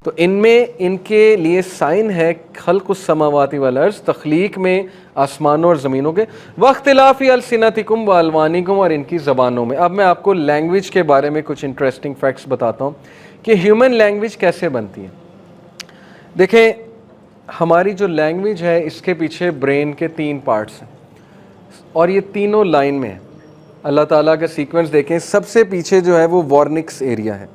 تو ان میں ان کے لیے سائن ہے خلق السماوات والارض، تخلیق میں آسمانوں اور زمینوں کے، واختلاف السنتکم والوانکم، اور ان کی زبانوں میں۔ اب میں آپ کو لینگویج کے بارے میں کچھ انٹرسٹنگ فیکٹس بتاتا ہوں کہ ہیومن لینگویج کیسے بنتی ہے۔ دیکھیں ہماری جو لینگویج ہے اس کے پیچھے برین کے 3 پارٹس ہیں، اور یہ تینوں لائن میں ہیں۔ اللہ تعالیٰ کا سیکوینس دیکھیں، سب سے پیچھے جو ہے وہ وارنکس ایریا ہے،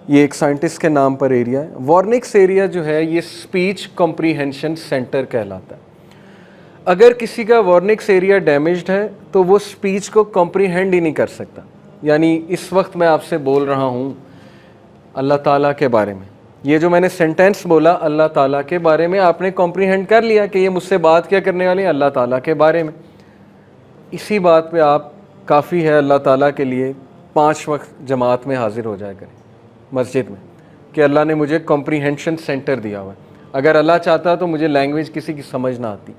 یہ ایک سائنٹسٹ کے نام پر ایریا ہے۔ وارنکس ایریا جو ہے یہ اسپیچ کمپریہنشن سینٹر کہلاتا ہے۔ اگر کسی کا وارنکس ایریا ڈیمیجڈ ہے تو وہ اسپیچ کو کمپریہینڈ ہی نہیں کر سکتا۔ یعنی اس وقت میں آپ سے بول رہا ہوں اللہ تعالیٰ کے بارے میں، یہ جو میں نے سینٹینس بولا اللہ تعالیٰ کے بارے میں، آپ نے کمپریہینڈ کر لیا کہ یہ مجھ سے بات کیا کرنے والے ہیں، اللہ تعالیٰ کے بارے میں۔ اسی بات پہ آپ کافی ہے اللہ تعالیٰ کے لیے 5 وقت جماعت میں حاضر ہو جایا کریں مسجد میں، کہ اللہ نے مجھے کمپریہنشن سینٹر دیا ہوا ہے۔ اگر اللہ چاہتا تو مجھے لینگویج کسی کی سمجھ نہ آتی۔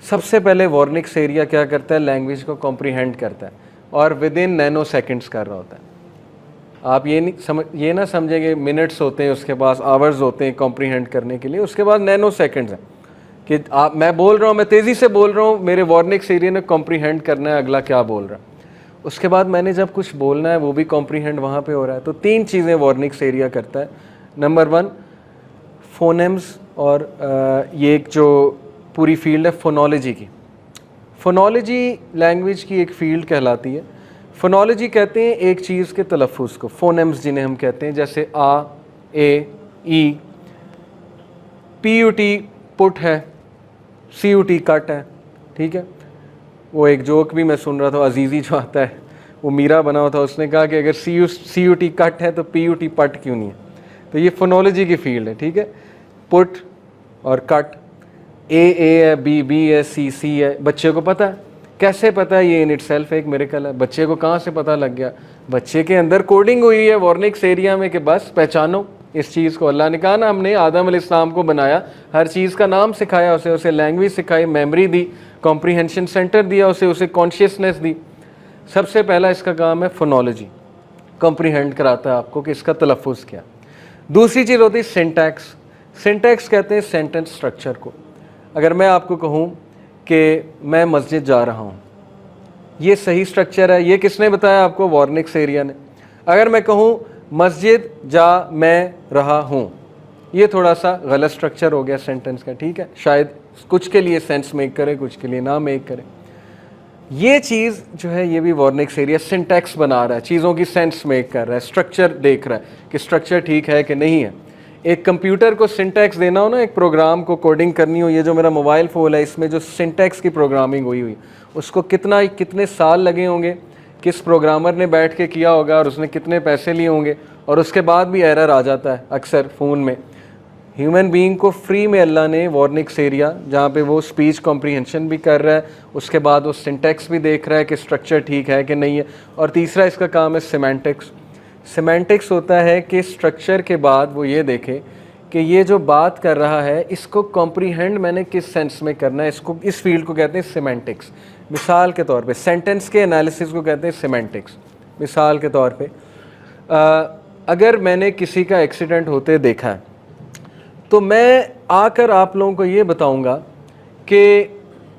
سب سے پہلے وارنکس ایریا کیا کرتا ہے؟ لینگویج کو کمپریہینڈ کرتا ہے، اور ود ان نینو سیکنڈس کر رہا ہوتا ہے۔ آپ یہ نہ سمجھیں کہ منٹس ہوتے ہیں، اس کے بعد آورز ہوتے ہیں کمپریہینڈ کرنے کے لیے، اس کے بعد نینو سیکنڈز ہیں کہ میں بول رہا ہوں، میں تیزی سے بول رہا ہوں، میرے وارنکس ایریا نے کمپریہینڈ کرنا ہے اگلا کیا بول رہا ہے۔ اس کے بعد میں نے جب کچھ بولنا ہے وہ بھی کمپریہینڈ وہاں پہ ہو رہا ہے۔ تو 3 چیزیں وارنکس ایریا کرتا ہے۔ نمبر 1 فونیمز، اور یہ ایک جو پوری فیلڈ ہے فونالوجی کی۔ فونالوجی لینگویج کی ایک فیلڈ کہلاتی ہے۔ فونالوجی کہتے ہیں ایک چیز کے تلفظ کو، فونیمز جنہیں ہم کہتے ہیں، جیسے آ، اے، ای، پی یو ٹی پٹ ہے، سی یو ٹی کٹ ہے، ٹھیک ہے۔ وہ ایک جوک بھی میں سن رہا تھا، عزیزی جو آتا ہے وہ میرا بنا ہوا تھا، اس نے کہا کہ اگر سی یو ٹی کٹ ہے تو پی یو ٹی پٹ کیوں نہیں ہے؟ تو یہ فونالوجی کی فیلڈ ہے، ٹھیک ہے۔ پٹ اور کٹ، اے ہے، بی ہے، سی ہے، بچے کو پتہ ہے۔ کیسے پتہ ہے؟ یہ ان اٹ سیلف ایک میریکل ہے۔ بچے کو کہاں سے پتہ لگ گیا؟ بچے کے اندر کوڈنگ ہوئی ہے وارنکس ایریا میں کہ بس پہچانو اس چیز کو۔ اللہ نے کہا نا ہم نے آدم علیہ السلام کو بنایا، ہر چیز کا نام سکھایا اسے لینگویج سکھائی، میموری دی، کمپریہنشن سینٹر دیا اسے کانشیسنیس دی۔ سب سے پہلا اس کا کام ہے فونالوجی، کمپریہینڈ کراتا ہے آپ کو کہ اس کا تلفظ کیا۔ دوسری چیز ہوتی ہے سینٹیکس۔ سینٹیکس کہتے ہیں سینٹنس سٹرکچر کو۔ اگر میں آپ کو کہوں کہ میں مسجد جا رہا ہوں، یہ صحیح سٹرکچر ہے، یہ کس نے بتایا آپ کو؟ وارنکس ایریا نے۔ اگر میں کہوں مسجد جا میں رہا ہوں، یہ تھوڑا سا غلط سٹرکچر ہو گیا سینٹنس کا، ٹھیک ہے، شاید کچھ کے لیے سینس میک کرے، کچھ کے لیے نہ میک کرے۔ یہ چیز جو ہے یہ بھی وارنکس ایریا سنٹیکس بنا رہا ہے، چیزوں کی سینس میک کر رہا ہے، سٹرکچر دیکھ رہا ہے کہ سٹرکچر ٹھیک ہے کہ نہیں ہے۔ ایک کمپیوٹر کو سنٹیکس دینا ہو نا، ایک پروگرام کو کوڈنگ کرنی ہو، یہ جو میرا موبائل فون ہے اس میں جو سنٹیکس کی پروگرامنگ ہوئی اس کو کتنے سال لگے ہوں گے، کس پروگرامر نے بیٹھ کے کیا ہوگا، اور اس نے کتنے پیسے لیے ہوں گے، اور اس کے بعد بھی ایرر آ جاتا ہے اکثر فون میں۔ ہیومن بینگ کو فری میں اللہ نے وارنکس ایریا، جہاں پہ وہ سپیچ کمپریہنشن بھی کر رہا ہے، اس کے بعد وہ سنٹیکس بھی دیکھ رہا ہے کہ سٹرکچر ٹھیک ہے کہ نہیں ہے، اور تیسرا اس کا کام ہے سیمینٹکس۔ سیمینٹکس ہوتا ہے کہ سٹرکچر کے بعد وہ یہ دیکھے کہ یہ جو بات کر رہا ہے اس کو کمپریہینڈ میں نے کس سینس میں کرنا ہے، اس فیلڈ کو کہتے ہیں سیمینٹکس۔ مثال کے طور پہ سینٹنس کے انالیسس کو کہتے ہیں سیمینٹکس۔ مثال کے طور پہ اگر میں نے کسی کا ایکسیڈنٹ ہوتے دیکھا ہے تو میں آ کر آپ لوگوں کو یہ بتاؤں گا کہ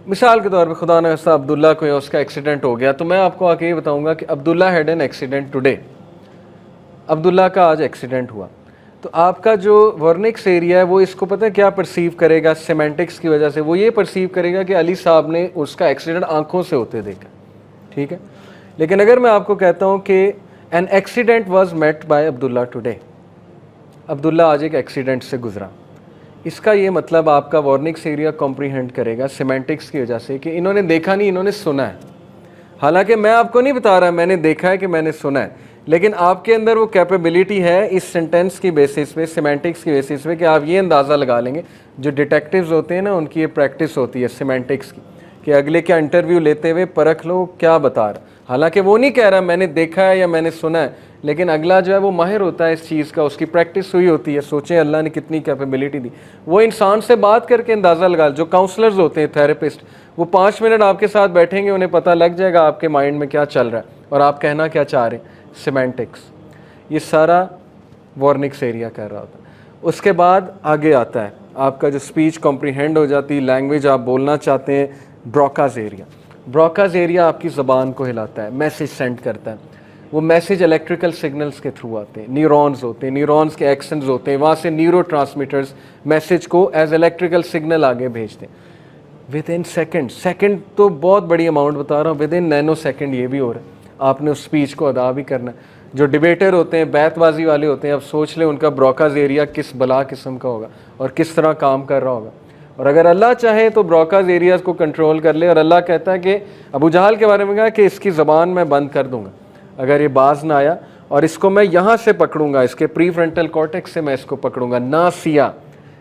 مثال کے طور پہ خدا نخواستہ عبداللہ کو اس کا ایکسیڈنٹ ہو گیا، تو میں آپ کو آ کے یہ بتاؤں گا کہ عبداللہ ہیڈ این ایکسیڈنٹ ٹوڈے، عبداللہ کا آج ایکسیڈنٹ ہوا۔ تو آپ کا جو ورنکس ایریا ہے وہ اس کو پتہ ہے کیا پرسیو کرے گا سیمینٹکس کی وجہ سے؟ وہ یہ پرسیو کرے گا کہ علی صاحب نے اس کا ایکسیڈنٹ آنکھوں سے ہوتے دیکھا، ٹھیک ہے۔ لیکن اگر میں آپ کو کہتا ہوں کہ an accident was met by Abdullah today, Abdullah آج ایک ایکسیڈنٹ سے گزرا، اس کا یہ مطلب آپ کا وارنکس ایریا کمپریہینڈ کرے گا سیمینٹکس کی وجہ سے کہ انہوں نے دیکھا نہیں، انہوں نے سنا ہے۔ حالانکہ میں آپ کو نہیں بتا رہا میں نے دیکھا ہے کہ میں نے سنا ہے، لیکن آپ کے اندر وہ کیپیبلٹی ہے اس سینٹینس کی بیسس پہ، سیمینٹکس کی بیسس پہ، کہ آپ یہ اندازہ لگا لیں گے۔ جو ڈیٹیکٹیوز ہوتے ہیں نا ان کی یہ پریکٹس ہوتی ہے سیمینٹکس کی، کہ اگلے کا انٹرویو لیتے ہوئے پرکھ لو کیا بتا رہا، حالانکہ وہ نہیں کہہ رہا میں نے دیکھا ہے یا میں نے سنا ہے، لیکن اگلا جو ہے وہ ماہر ہوتا ہے اس چیز کا، اس کی پریکٹس ہوئی ہوتی ہے۔ سوچیں اللہ نے کتنی کیپیبلٹی دی۔ وہ انسان سے بات کر کے اندازہ لگا، جو کاؤنسلرز ہوتے ہیں تھراپسٹ، وہ 5 منٹ آپ کے ساتھ بیٹھیں گے، انہیں پتہ لگ جائے گا آپ کے مائنڈ میں کیا چل رہا ہے اور آپ کہنا کیا چاہ رہے ہیں۔ سیمینٹکس، یہ سارا وارنکس ایریا کر رہا ہوتا ہے. اس کے بعد آگے آتا ہے آپ کا جو اسپیچ کمپریہینڈ ہو جاتی, لینگویج آپ بولنا چاہتے ہیں, براکاز ایریا. براکاز ایریا آپ کی زبان کو ہلاتا ہے, میسیج سینڈ کرتا ہے. وہ میسیج الیکٹریکل سگنلز کے تھرو آتے ہیں, نیورونز ہوتے ہیں, نیورونز کے ایکشنز ہوتے ہیں, وہاں سے نیورو ٹرانسمیٹرز میسیج کو ایز الیکٹریکل سگنل آگے بھیجتے ہیں ود ان سیکنڈ تو بہت بڑی اماؤنٹ بتا رہا ہوں, ود ان نینو سیکنڈ یہ بھی ہو رہا ہے. آپ نے اس اسپیچ کو ادا بھی کرنا ہے. جو ڈبیٹر ہوتے ہیں, بیت بازی والے ہوتے ہیں, اب سوچ لیں ان کا براکاز ایریا کس بلا قسم کا ہوگا اور کس طرح کام کر رہا ہوگا. اور اگر اللہ چاہے تو براکاز ایریاز کو کنٹرول کر لے. اور اللہ کہتا ہے کہ ابو جہل کے بارے میں کہا کہ اس کی زبان میں بند کر دوں گا اگر یہ باز نہ آیا, اور اس کو میں یہاں سے پکڑوں گا, اس کے پری فرنٹل کارٹیکس سے میں اس کو پکڑوں گا, ناسیہ,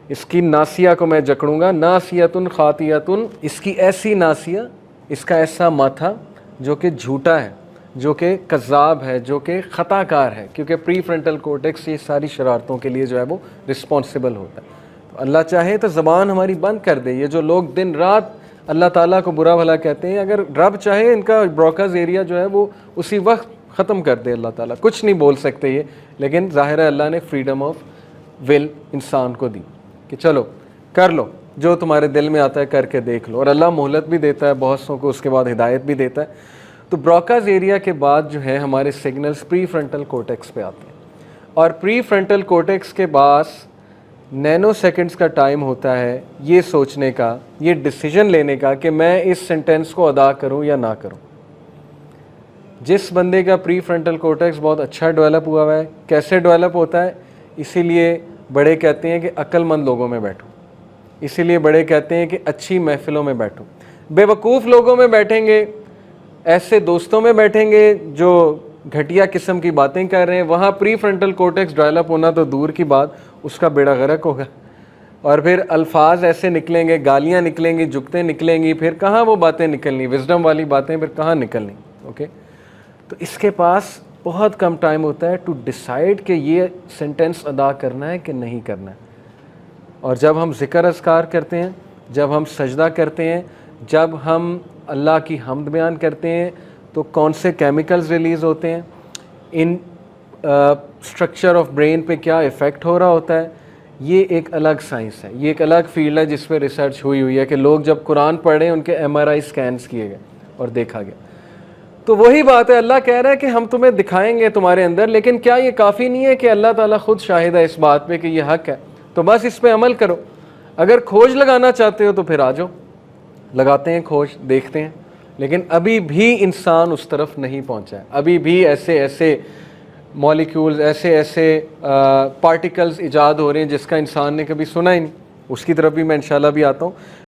اس کی ناسیہ کو میں جکڑوں گا. ناسیتن خاطیتن, اس کی ایسی ناسیہ, اس کا ایسا ماتھا جو کہ جھوٹا ہے, جو کہ کذاب ہے, جو کہ خطا کار ہے, کیونکہ پری فرنٹل کارٹیکس یہ ساری شرارتوں کے لیے جو ہے وہ رسپانسبل ہوتا ہے. تو اللہ چاہے تو زبان ہماری بند کر دے. یہ جو لوگ دن رات اللہ تعالیٰ کو برا بھلا کہتے ہیں, اگر رب چاہے ان کا براکاز ایریا جو ہے وہ اسی وقت ختم کر دے. اللہ تعالیٰ کچھ نہیں بول سکتے یہ, لیکن ظاہر ہے اللہ نے فریڈم آف ول انسان کو دی کہ چلو کر لو, جو تمہارے دل میں آتا ہے کر کے دیکھ لو. اور اللہ مہلت بھی دیتا ہے بہت سو کو, اس کے بعد ہدایت بھی دیتا ہے. تو براکاز ایریا کے بعد جو ہے ہمارے سگنلز پری فرنٹل کورٹیکس پہ آتے ہیں, اور پری فرنٹل کورٹیکس کے بعد نینو سیکنڈز کا ٹائم ہوتا ہے یہ سوچنے کا, یہ ڈیسیجن لینے کا کہ میں اس سینٹینس کو ادا کروں یا نہ کروں. جس بندے کا پری فرنٹل کورٹیکس بہت اچھا ڈیولپ ہوا ہے, کیسے ڈیولپ ہوتا ہے, اسی لیے بڑے کہتے ہیں کہ عقل مند لوگوں میں بیٹھو, اسی لیے بڑے کہتے ہیں کہ اچھی محفلوں میں بیٹھو. بے وقوف لوگوں میں بیٹھیں گے, ایسے دوستوں میں بیٹھیں گے جو گھٹیا قسم کی باتیں کر رہے ہیں, وہاں پری فرنٹل کورٹیکس ڈیولپ ہونا تو دور کی بات, اس کا بیڑا غرق ہوگا. اور پھر الفاظ ایسے نکلیں گے, گالیاں نکلیں گی, جگتیں نکلیں گی, پھر کہاں وہ باتیں نکلنی, وزڈم والی باتیں پھر کہاں نکلنی. اوکے, تو اس کے پاس بہت کم ٹائم ہوتا ہے ٹو ڈیسائیڈ کہ یہ سینٹینس ادا کرنا ہے کہ نہیں کرنا ہے. اور جب ہم ذکر اذکار کرتے ہیں, جب ہم سجدہ کرتے ہیں, جب ہم اللہ کی حمد بیان کرتے ہیں, تو کون سے کیمیکلز ریلیز ہوتے ہیں, ان اسٹرکچر آف برین پہ کیا ایفیکٹ ہو رہا ہوتا ہے, یہ ایک الگ سائنس ہے, یہ ایک الگ فیلڈ ہے جس پہ ریسرچ ہوئی ہے کہ لوگ جب قرآن پڑھیں ان کے MRI اسکینس کیے گئے اور دیکھا گیا. تو وہی بات ہے, اللہ کہہ رہا ہے کہ ہم تمہیں دکھائیں گے تمہارے اندر, لیکن کیا یہ کافی نہیں ہے کہ اللہ تعالیٰ خود شاہد ہے اس بات پہ کہ یہ حق ہے, تو بس اس پہ عمل کرو. اگر کھوج لگانا چاہتے ہو تو پھر آ جاؤ, لگاتے ہیں کھوج, دیکھتے ہیں. لیکن ابھی بھی انسان اس طرف نہیں پہنچا ہے, ابھی بھی ایسے مالیکیولز, ایسے پارٹیکلز ایجاد ہو رہے ہیں جس کا انسان نے کبھی سنا ہی نہیں. اس کی طرف بھی میں انشاءاللہ بھی آتا ہوں.